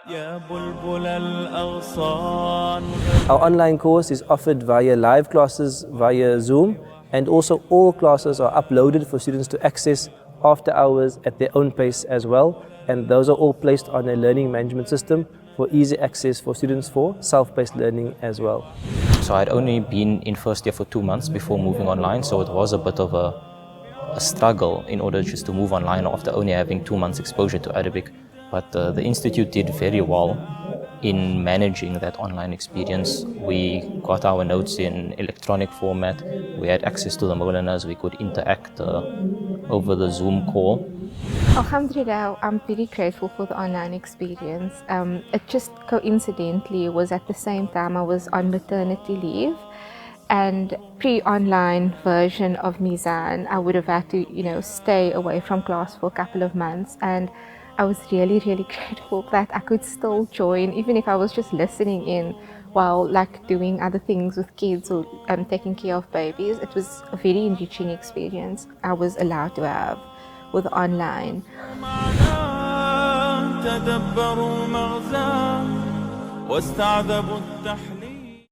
Our online course is offered via live classes via Zoom, and also all classes are uploaded for students to access after hours at their own pace as well, and those are all placed on a learning management system for easy access for students for self-paced learning as well. So I'd only been in first year for 2 months before moving online, so it was a bit of a struggle in order just to move online after only having 2 months exposure to Arabic. But the Institute did very well in managing that online experience. We got our notes in electronic format, we had access to the Maulanas, we could interact over the Zoom call. Alhamdulillah, I'm very grateful for the online experience. It just coincidentally was at the same time I was on maternity leave, and pre-online version of Mizan, I would have had to, stay away from class for a couple of months, and I was really, really grateful that I could still join, even if I was just listening in while doing other things with kids or taking care of babies. It was a very enriching experience I was allowed to have with online.